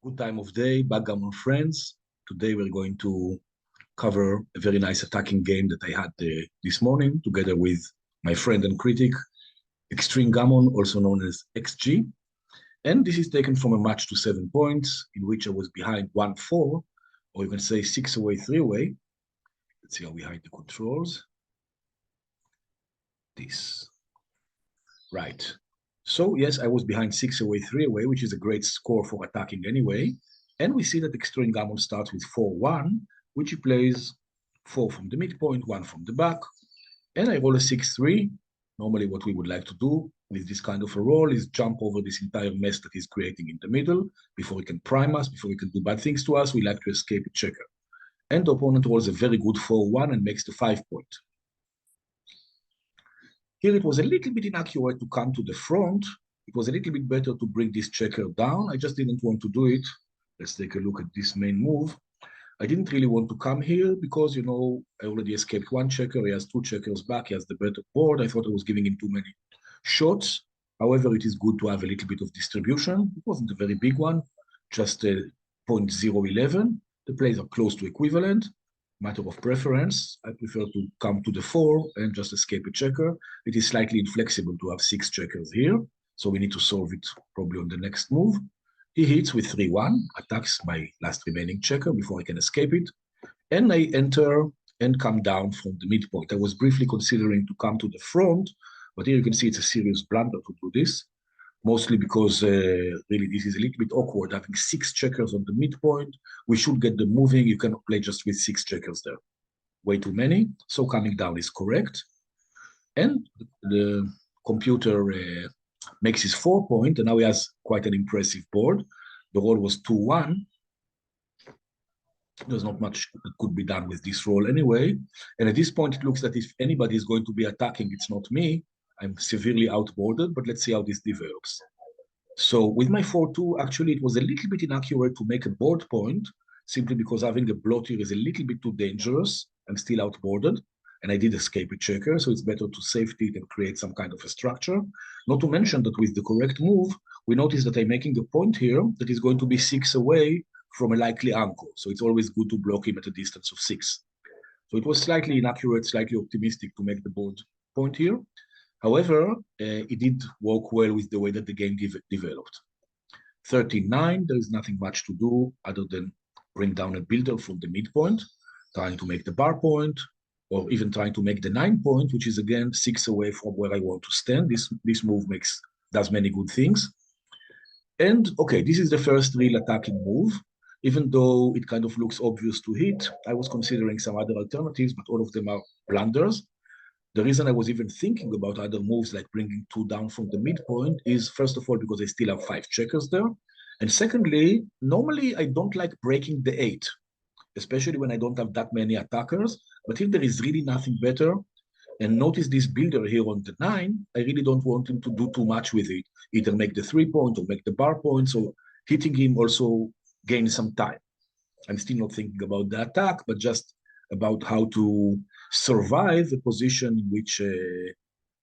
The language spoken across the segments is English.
Good time of day, backgammon friends. Today we're going to cover a very nice attacking game that I had this morning together with my friend and critic, Extreme Gammon, also known as XG. And this is taken from a match to 7 points in which I was behind 1-4, or you can say 6 away, 3 away. Let's see how we hide the controls. This. Right. So yes, I was behind 6 away, 3 away, which is a great score for attacking anyway. And we see that Extreme Gammon starts with 4-1, which he plays 4 from the midpoint, 1 from the back. And I roll a 6-3. Normally what we would like to do with this kind of a roll is jump over this entire mess that he's creating in the middle. Before he can prime us, before he can do bad things to us, we like to escape a checker. And the opponent rolls a very good 4-1 and makes the 5-point. Here it was a little bit inaccurate to come to the front. It was a little bit better to bring this checker down. I just didn't want to do it. Let's take a look at this main move. I didn't really want to come here because, I already escaped one checker. He has 2 checkers back. He has the better board. I thought I was giving him too many shots. However, it is good to have a little bit of distribution. It wasn't a very big one, just a 0.011. The plays are close to equivalent. Matter of preference, I prefer to come to the 4 and just escape a checker. It is slightly inflexible to have 6 checkers here, so we need to solve it probably on the next move. He hits with 3-1, attacks my last remaining checker before I can escape it, and I enter and come down from the midpoint. I was briefly considering to come to the front, but here you can see it's a serious blunder to do this, mostly because really this is a little bit awkward, having 6 checkers on the midpoint. We should get them moving. You cannot play just with 6 checkers there. Way too many. So coming down is correct. And the computer makes his 4-point, and now he has quite an impressive board. The roll was 2-1. There's not much that could be done with this roll anyway. And at this point, it looks that if anybody is going to be attacking, it's not me. I'm severely outboarded, but let's see how this develops. So with my 4-2, actually, it was a little bit inaccurate to make a board point, simply because having a blot here is a little bit too dangerous. I'm still outboarded, and I did escape a checker, so it's better to safety it and create some kind of a structure. Not to mention that with the correct move, we notice that I'm making a point here that is going to be 6 away from a likely anchor. So it's always good to block him at a distance of 6. So it was slightly inaccurate, slightly optimistic to make the board point here. However, it did work well with the way that the game developed. 13-9, there is nothing much to do other than bring down a builder from the midpoint, trying to make the bar point, or even trying to make the 9-point, which is again 6 away from where I want to stand. This move does many good things. And okay, this is the first real attacking move. Even though it kind of looks obvious to hit, I was considering some other alternatives, but all of them are blunders. The reason I was even thinking about other moves like bringing 2 down from the midpoint is, first of all, because I still have 5 checkers there. And secondly, normally I don't like breaking the 8, especially when I don't have that many attackers. But if there is really nothing better, and notice this builder here on the 9, I really don't want him to do too much with it, either make the 3-point or make the bar point. So hitting him also gains some time. I'm still not thinking about the attack, but just about how to survive a position in which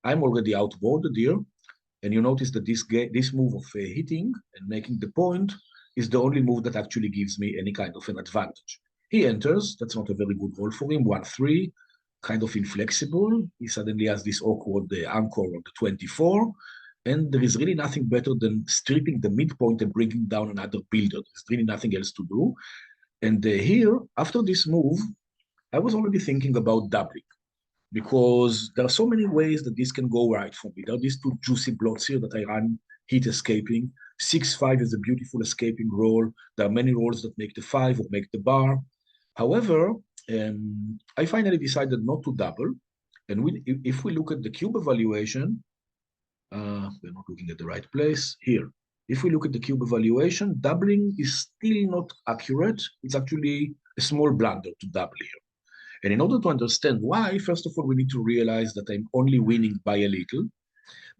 I'm already outboarded here. And you notice that this move of hitting and making the point is the only move that actually gives me any kind of an advantage. He enters. That's not a very good roll for him. 1-3, kind of inflexible. He suddenly has this awkward anchor on the 24. And there is really nothing better than stripping the midpoint and bringing down another builder. There's really nothing else to do. And here, after this move, I was already thinking about doubling, because there are so many ways that this can go right for me. There are these 2 juicy blots here that I run, hit escaping. 6-5 is a beautiful escaping roll. There are many rolls that make the 5 or make the bar. However, I finally decided not to double. And if we look at the cube evaluation, we're not looking at the right place here. If we look at the cube evaluation, doubling is still not accurate. It's actually a small blunder to double here. And in order to understand why, first of all, we need to realize that I'm only winning by a little.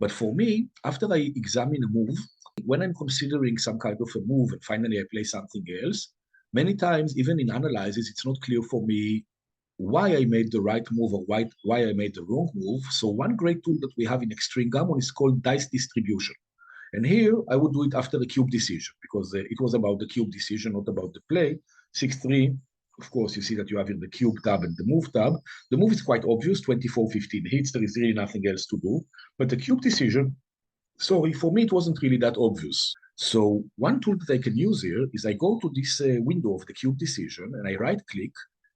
But for me, after I examine a move, when I'm considering some kind of a move and finally I play something else, many times, even in analysis, it's not clear for me why I made the right move or why I made the wrong move. So one great tool that we have in Extreme Gammon is called dice distribution. And here I would do it after the cube decision because it was about the cube decision, not about the play. 6-3, of course, you see that you have in the cube tab and the move tab. The move is quite obvious, 24-15 hits. There is really nothing else to do. But the cube decision, sorry, for me, it wasn't really that obvious. So one tool that I can use here is I go to this window of the cube decision and I right click,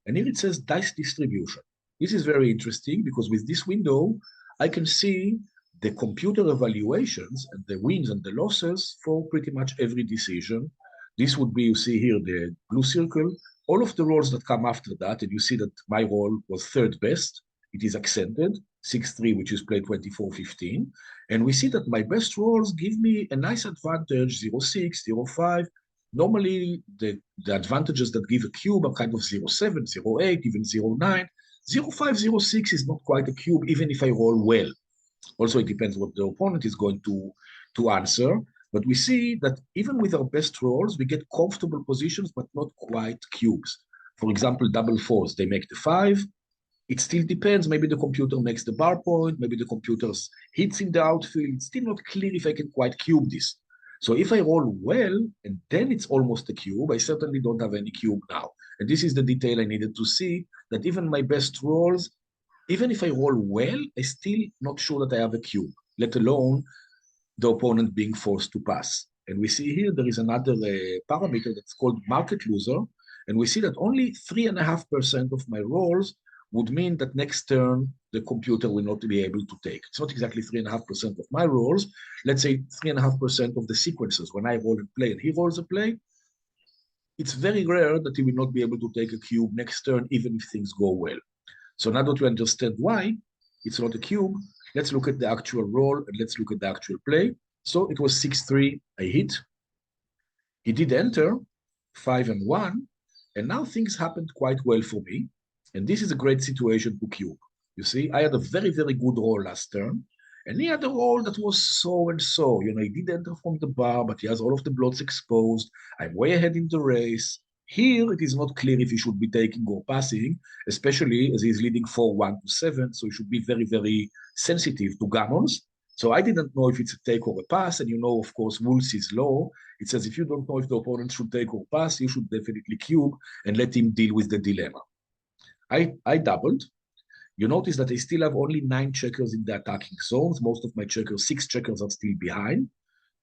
and here it says dice distribution. This is very interesting because with this window, I can see the computer evaluations and the wins and the losses for pretty much every decision. This would be, you see here, the blue circle, all of the rolls that come after that, and you see that my roll was third best. It is accented, 6-3, which is played 24-15. And we see that my best rolls give me a nice advantage, 0-6, 0-5. Normally, the advantages that give a cube are kind of 0-7, 0-8, even 0-9. 0-5, 0-6 is not quite a cube, even if I roll well. Also, it depends what the opponent is going to answer. But we see that even with our best rolls, we get comfortable positions, but not quite cubes. For example, double fours, they make the 5. It still depends. Maybe the computer makes the bar point. Maybe the computer hits in the outfield. It's still not clear if I can quite cube this. So if I roll well, and then it's almost a cube, I certainly don't have any cube now. And this is the detail I needed to see, that even my best rolls, even if I roll well, I'm still not sure that I have a cube, let alone the opponent being forced to pass. And we see here there is another parameter that's called market loser. And we see that only 3.5% of my rolls would mean that next turn the computer will not be able to take. It's not exactly 3.5% of my rolls. Let's say 3.5% of the sequences. When I roll a play and he rolls a play, it's very rare that he will not be able to take a cube next turn, even if things go well. So now that we understand why it's not a cube, let's look at the actual roll and let's look at the actual play. So it was 6-3, I hit. He did enter, 5-1, and now things happened quite well for me. And this is a great situation to cube. You see, I had a very, very good roll last turn, and he had a roll that was so and so. You know, he did enter from the bar, but he has all of the blots exposed. I'm way ahead in the race. Here, it is not clear if he should be taking or passing, especially as he's leading 4-1 to 7, so he should be very, very sensitive to gammons. So I didn't know if it's a take or a pass, and you know, of course, Woolsey's law. It says if you don't know if the opponent should take or pass, you should definitely cube and let him deal with the dilemma. I doubled. You notice that I still have only 9 checkers in the attacking zones. Most of my checkers, 6 checkers are still behind.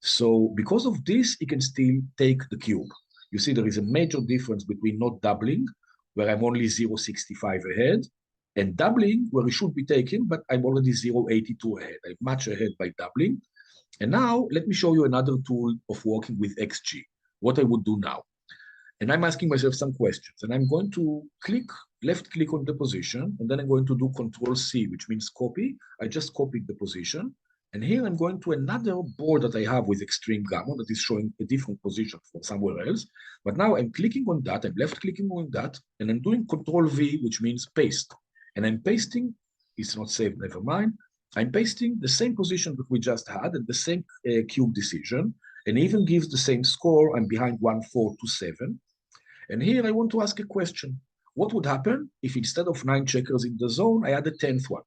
So because of this, he can still take the cube. You see there is a major difference between not doubling, where I'm only 0.65 ahead, and doubling, where he should be taken, but I'm already 0.82 ahead. I'm much ahead by doubling. And now let me show you another tool of working with XG, what I would do now. And I'm asking myself some questions. And I'm going to left click on the position, and then I'm going to do Control C, which means copy. I just copied the position. And here I'm going to another board that I have with Extreme Gammon that is showing a different position from somewhere else. But now I'm clicking on that, I'm left clicking on that, and I'm doing Control V, which means paste. And I'm pasting, it's not saved, never mind. I'm pasting the same position that we just had and the same cube decision, and even gives the same score. I'm behind 1-4 to 7. And here I want to ask a question. What would happen if instead of 9 checkers in the zone, I had a 10th one?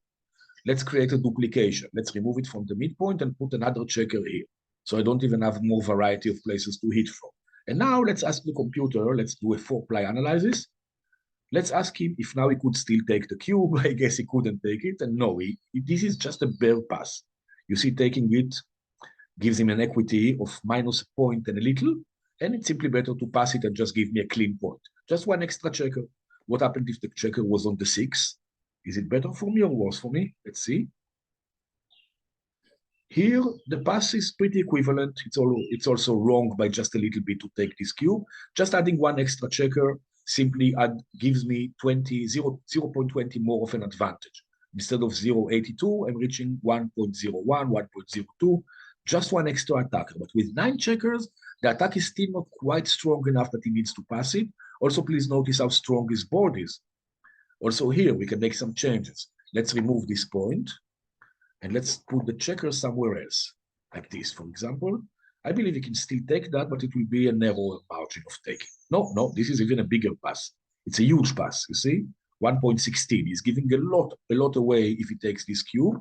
Let's create a duplication. Let's remove it from the midpoint and put another checker here. So I don't even have more variety of places to hit from. And now let's ask the computer, let's do a 4-ply analysis. Let's ask him if now he could still take the cube. I guess he couldn't take it. And no, this is just a bare pass. You see, taking it gives him an equity of minus a point and a little, and it's simply better to pass it and just give me a clean point. Just 1 extra checker. What happened if the checker was on the 6? Is it better for me or worse for me? Let's see. Here, the pass is pretty equivalent. It's also wrong by just a little bit to take this cube. Just adding 1 extra checker simply gives me 0.20 more of an advantage. Instead of 0.82, I'm reaching 1.01, 1.02, just 1 extra attacker. But with 9 checkers, the attack is still not quite strong enough that he needs to pass it. Also, please notice how strong his board is. Also here, we can make some changes. Let's remove this point, and let's put the checker somewhere else, like this, for example. I believe you can still take that, but it will be a narrower margin of taking. No, this is even a bigger pass. It's a huge pass, you see? 1.16. He's giving a lot away if he takes this cube.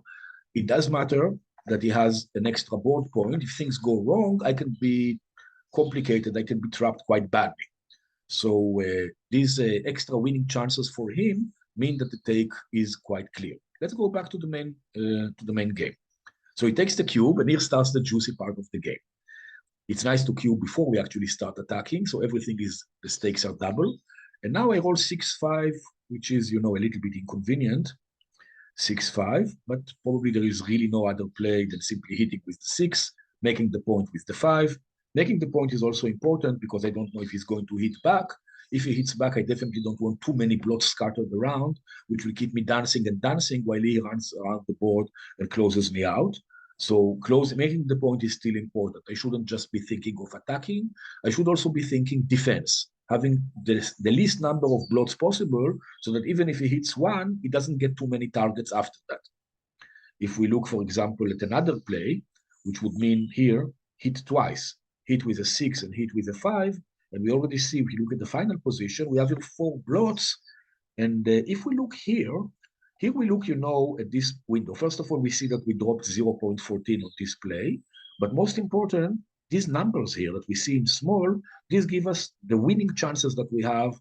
It does matter. that he has an extra board point. If things go wrong, I can be complicated. I can be trapped quite badly. So these extra winning chances for him mean that the take is quite clear. Let's go back to the main game. So he takes the cube, and here starts the juicy part of the game. It's nice to cube before we actually start attacking, so everything is, the stakes are double. And now I roll 6-5, which is, a little bit inconvenient. 6-5, but probably there is really no other play than simply hitting with the 6, making the point with the 5. Making the point is also important because I don't know if he's going to hit back. If he hits back, I definitely don't want too many blots scattered around, which will keep me dancing and dancing while he runs around the board and closes me out. So making the point is still important. I shouldn't just be thinking of attacking. I should also be thinking defense, having the least number of blots possible so that even if he hits one, he doesn't get too many targets after that. If we look, for example, at another play, which would mean here, hit twice, hit with a 6 and hit with a 5, and we already see, if you look at the final position, we have here 4 blots. And if we look here we look, at this window. First of all, we see that we dropped 0.14 on this play. But most important, these numbers here that we see in small, these give us the winning chances that we have.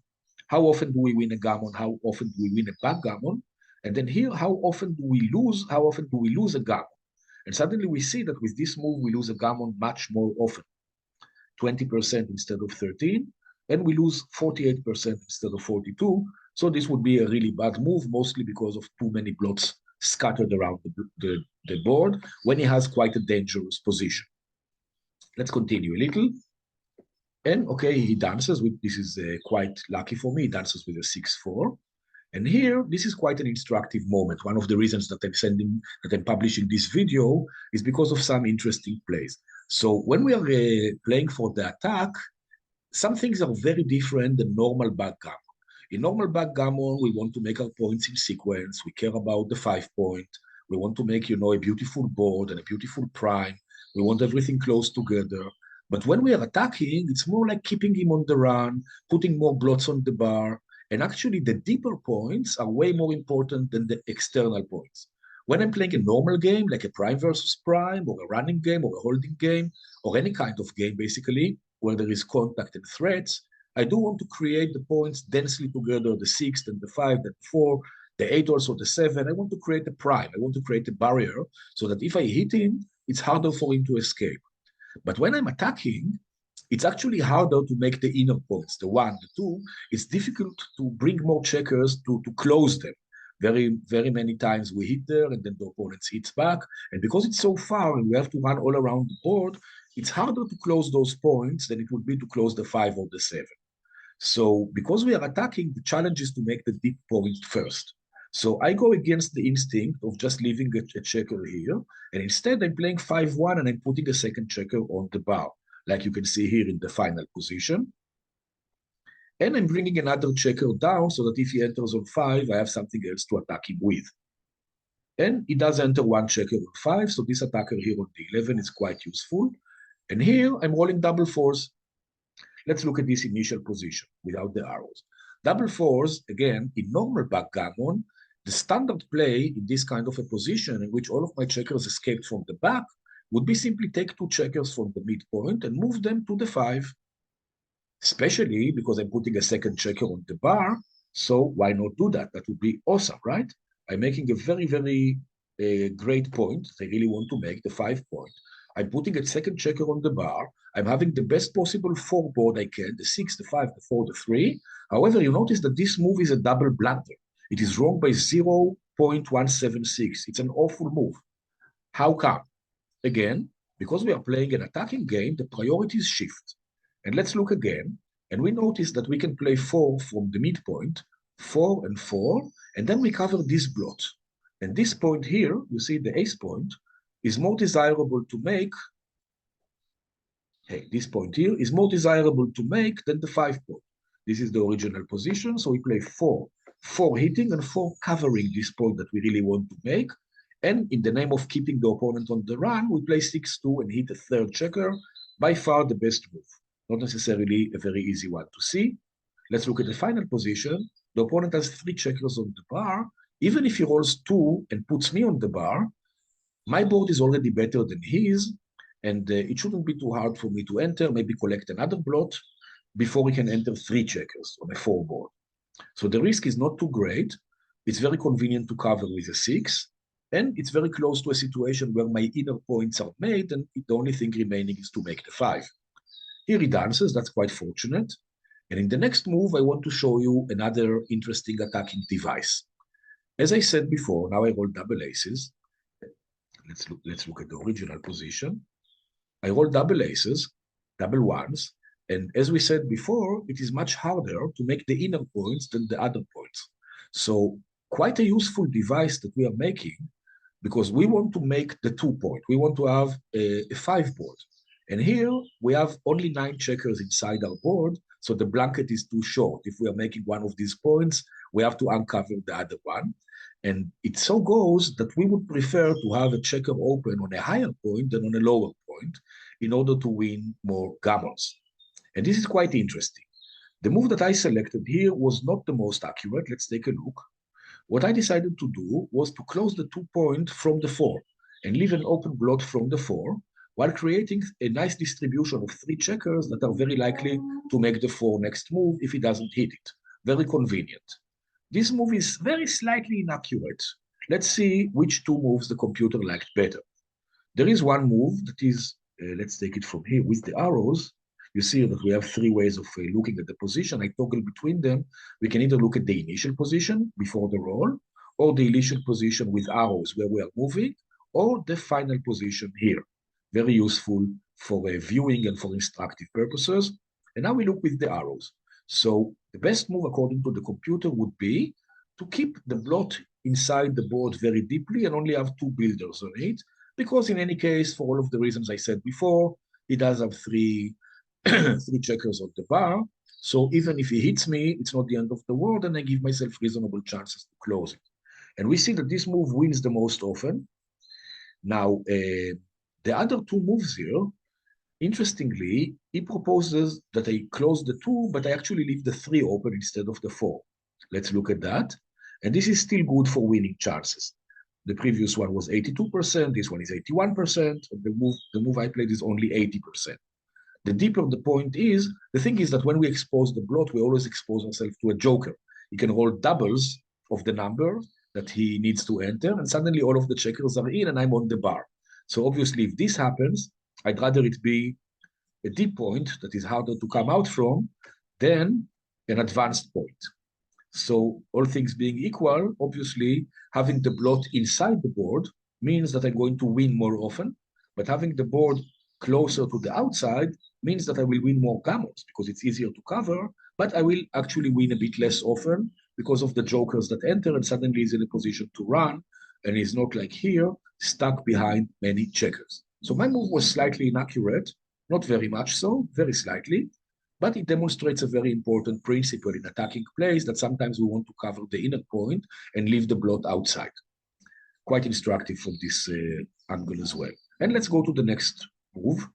How often do we win a gammon? How often do we win a backgammon? And then here, how often do we lose? How often do we lose a gammon? And suddenly we see that with this move, we lose a gammon much more often. 20% instead of 13, and we lose 48% instead of 42. So this would be a really bad move, mostly because of too many blots scattered around the board when he has quite a dangerous position. Let's continue a little. And okay, he dances with, this is quite lucky for me, he dances with a 6-4. And here, this is quite an instructive moment. One of the reasons that I'm publishing this video is because of some interesting plays. So when we are playing for the attack, some things are very different than normal backgammon. In normal backgammon, we want to make our points in sequence. We care about the 5 point. We want to make, a beautiful board and a beautiful prime. We want everything close together. But when we are attacking, it's more like keeping him on the run, putting more blots on the bar. And actually, the deeper points are way more important than the external points. When I'm playing a normal game, like a prime versus prime, or a running game, or a holding game, or any kind of game, basically, where there is contact and threats, I do want to create the points densely together, the 6 and the 5, the 4, the 8, also the 7. I want to create a prime. I want to create a barrier so that if I hit him, it's harder for him to escape. But when I'm attacking, it's actually harder to make the inner points, the 1, the 2. It's difficult to bring more checkers to close them. Very, very many times we hit there and then the opponent hits back. And because it's so far and we have to run all around the board, it's harder to close those points than it would be to close the 5 or the 7. So because we are attacking, the challenge is to make the deep point first. So I go against the instinct of just leaving a checker here. And instead I'm playing 5-1 and I'm putting a second checker on the bar, like you can see here in the final position. And I'm bringing another checker down so that if he enters on 5, I have something else to attack him with. And he does enter one checker on 5, so this attacker here on the 11 is quite useful. And here I'm rolling double 4s. Let's look at this initial position without the arrows. Double 4s, again, in normal backgammon, the standard play in this kind of a position in which all of my checkers escaped from the back would be simply take 2 checkers from the midpoint and move them to the 5. Especially because I'm putting a second checker on the bar, so why not do that? That would be awesome, right? I'm making a very, very great point. I really want to make the 5 point. I'm putting a second checker on the bar. I'm having the best possible 4 board I can, the 6, the 5, the 4, the 3. However, you notice that this move is a double blunder. It is wrong by 0.176. It's an awful move. How come? Again, because we are playing an attacking game, the priorities shift. And let's look again, and we notice that we can play 4 from the midpoint, 4 and 4, and then we cover this blot. And this point here, you see the ace point, is more desirable to make, this point here is more desirable to make than the 5 point. This is the original position, so we play 4 hitting and 4 covering this point that we really want to make. And in the name of keeping the opponent on the run, we play 6-2 and hit a third checker, by far the best move. Not necessarily a very easy one to see. Let's look at the final position. The opponent has 3 checkers on the bar. Even if he rolls 2 and puts me on the bar, My board is already better than his, and it shouldn't be too hard for me to enter, maybe collect another blot before we can enter 3 checkers on a 4 board. So the risk is not too great. It's very convenient to cover with a 6, and it's very close to a situation where my inner points are made, and the only thing remaining is to make the 5. Here he dances, that's quite fortunate. And in the next move, I want to show you another interesting attacking device. As I said before, now I roll double aces. Let's look at the original position. I roll double aces, double ones, and as we said before, it is much harder to make the inner points than the other points. So quite a useful device that we are making, because we want to make the 2 point. We want to have a 5 board. And here we have only 9 checkers inside our board, so the blanket is too short. If we are making one of these points, we have to uncover the other one. And it so goes that we would prefer to have a checker open on a higher point than on a lower point in order to win more gammons. And this is quite interesting. The move that I selected here was not the most accurate. Let's take a look. What I decided to do was to close the 2 point from the 4 and leave an open blot from the 4, while creating a nice distribution of 3 checkers that are very likely to make the 4 next move if he doesn't hit it. Very convenient. This move is very slightly inaccurate. Let's see which 2 moves the computer liked better. There is one move that is, let's take it from here with the arrows. You see that we have 3 ways of looking at the position. I toggle between them. We can either look at the initial position before the roll, or the initial position with arrows where we are moving, or the final position here. Very useful for viewing and for instructive purposes. And now we look with the arrows. So the best move according to the computer would be to keep the blot inside the board very deeply and only have 2 builders on it, because in any case, for all of the reasons I said before, it does have 3 checkers on the bar. So even if he hits me, it's not the end of the world, and I give myself reasonable chances to close it. And we see that this move wins the most often. Now, the other 2 moves here, interestingly, he proposes that I close the 2, but I actually leave the 3 open instead of the 4. Let's look at that. And this is still good for winning chances. The previous one was 82%, this one is 81%, and the move I played is only 80%. The deeper the point is, the thing is that when we expose the blot, we always expose ourselves to a joker. He can roll doubles of the number that he needs to enter, and suddenly all of the checkers are in and I'm on the bar. So obviously, if this happens, I'd rather it be a deep point that is harder to come out from than an advanced point. So all things being equal, obviously, having the blot inside the board means that I'm going to win more often, but having the board closer to the outside means that I will win more gammons because it's easier to cover, but I will actually win a bit less often because of the jokers that enter and suddenly is in a position to run and is not like here, stuck behind many checkers. So my move was slightly inaccurate, not very much so, very slightly, but it demonstrates a very important principle in attacking plays that sometimes we want to cover the inner point and leave the blot outside. Quite instructive from this angle as well. And let's go to the next move.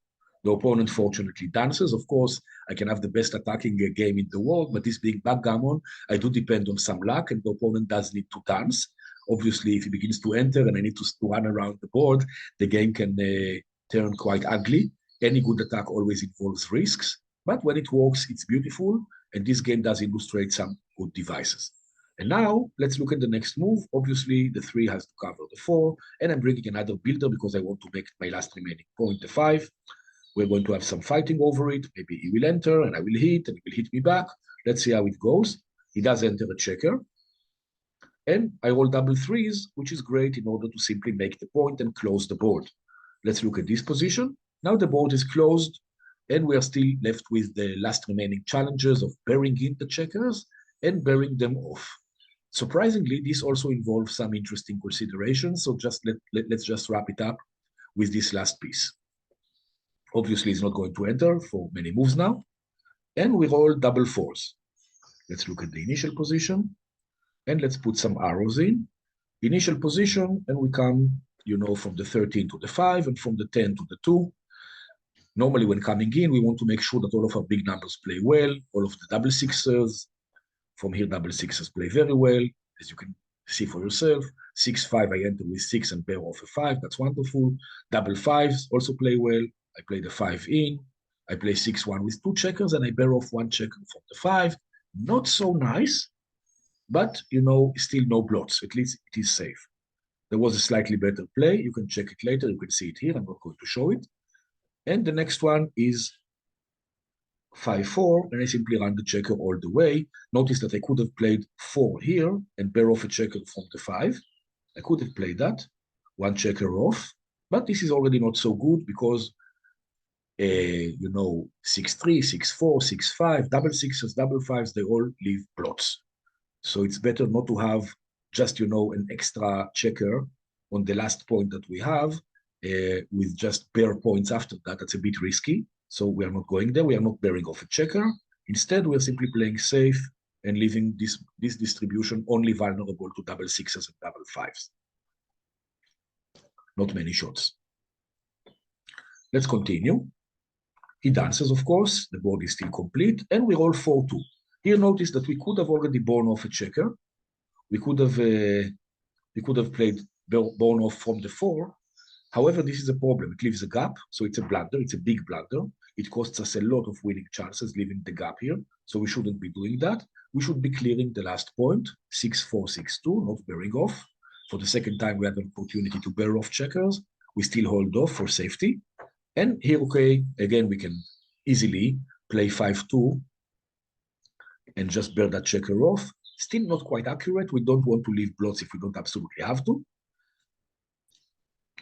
The opponent fortunately dances. Of course, I can have the best attacking game in the world, but this being backgammon, I do depend on some luck, and the opponent does need to dance. Obviously, if he begins to enter and I need to run around the board, the game can turn quite ugly. Any good attack always involves risks, but when it works, it's beautiful, and this game does illustrate some good devices. And now, let's look at the next move. Obviously, the 3 has to cover the 4, and I'm bringing another builder because I want to make my last remaining point the 5. We're going to have some fighting over it. Maybe he will enter, and I will hit, and he will hit me back. Let's see how it goes. He does enter a checker. And I roll double 3s, which is great in order to simply make the point and close the board. Let's look at this position. Now the board is closed, and we are still left with the last remaining challenges of bearing in the checkers and bearing them off. Surprisingly, this also involves some interesting considerations, so let's just wrap it up with this last piece. Obviously, it's not going to enter for many moves now, and we roll double 4s. Let's look at the initial position, and let's put some arrows in. Initial position, and we come, from the 13 to the 5, and from the 10 to the 2. Normally, when coming in, we want to make sure that all of our big numbers play well, all of the double 6s. From here, double 6s play very well. As you can See for yourself. 6-5, I enter with 6 and pair off a 5. That's wonderful. Double fives also play well. I play the 5 in. I play 6-1 with 2 checkers, and I bear off 1 checker from the 5. Not so nice, but, still no blots. At least it is safe. There was a slightly better play. You can check it later. You can see it here. I'm not going to show it. And the next one is 5-4, and I simply run the checker all the way. Notice that I could have played 4 here and pair off a checker from the 5. I could have played that, 1 checker off, but this is already not so good because, 6-3, 6-4, 6-5, double sixes, double fives, they all leave blots. So it's better not to have just, an extra checker on the last point that we have with just pair points after that. That's a bit risky. So we are not going there. We are not bearing off a checker. Instead, we are simply playing safe and leaving this distribution only vulnerable to double sixes and double fives. Not many shots. Let's continue. He dances, of course. The board is still complete, and we roll 4-2. Here, notice that we could have already borne off a checker. We could have played borne off from the 4. However, this is a problem. It leaves a gap, so it's a blunder. It's a big blunder. It costs us a lot of winning chances, leaving the gap here. So we shouldn't be doing that. We should be clearing the last point, 6-4, 6-2, not bearing off. For the second time, we had an opportunity to bear off checkers. We still hold off for safety. And here, okay, again, we can easily play 5-2 and just bear that checker off. Still not quite accurate. We don't want to leave blots if we don't absolutely have to.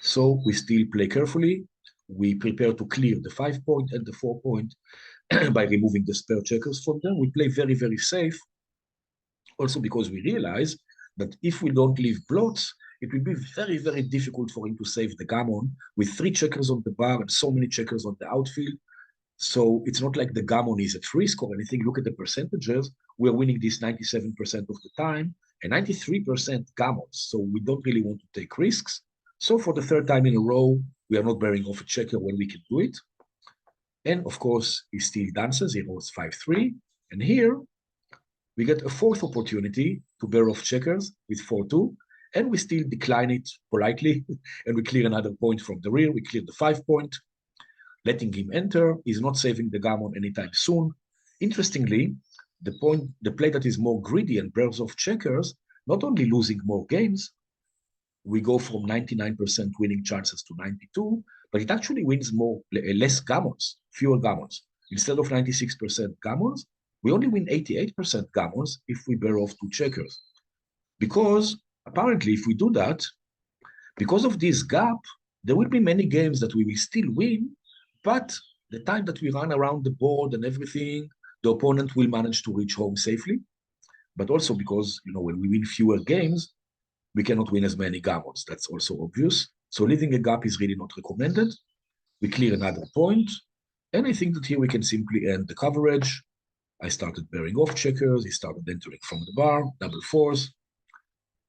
So we still play carefully. We prepare to clear the 5-point and the 4-point by removing the spare checkers from them. We play very, very safe. Also because we realize that if we don't leave blots, it will be very, very difficult for him to save the gammon with 3 checkers on the bar and so many checkers on the outfield. So it's not like the gammon is at risk or anything. Look at the percentages. We're winning this 97% of the time and 93% gammons. So we don't really want to take risks. So for the 3rd time in a row, we are not bearing off a checker when we can do it. And of course, he still dances. He rolls 5-3. And here, we get a 4th opportunity to bear off checkers with 4-2. And we still decline it politely. And we clear another point from the rear. We clear the 5-point. Letting him enter is not saving the gammon anytime soon. Interestingly, the play that is more greedy and bears off checkers, not only losing more games, we go from 99% winning chances to 92, but it actually wins less gammons, fewer gammons. Instead of 96% gammons, we only win 88% gammons if we bear off 2 checkers. Because apparently, if we do that, because of this gap, there will be many games that we will still win, but the time that we run around the board and everything, the opponent will manage to reach home safely. But also because, when we win fewer games, we cannot win as many gammons. That's also obvious. So leaving a gap is really not recommended. We clear another point. And I think that here we can simply end the coverage. I started bearing off checkers. He started entering from the bar, double 4s.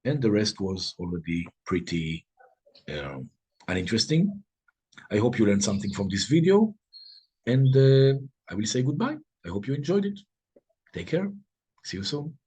And the rest was already pretty uninteresting. I hope you learned something from this video. And I will say goodbye. I hope you enjoyed it. Take care. See you soon.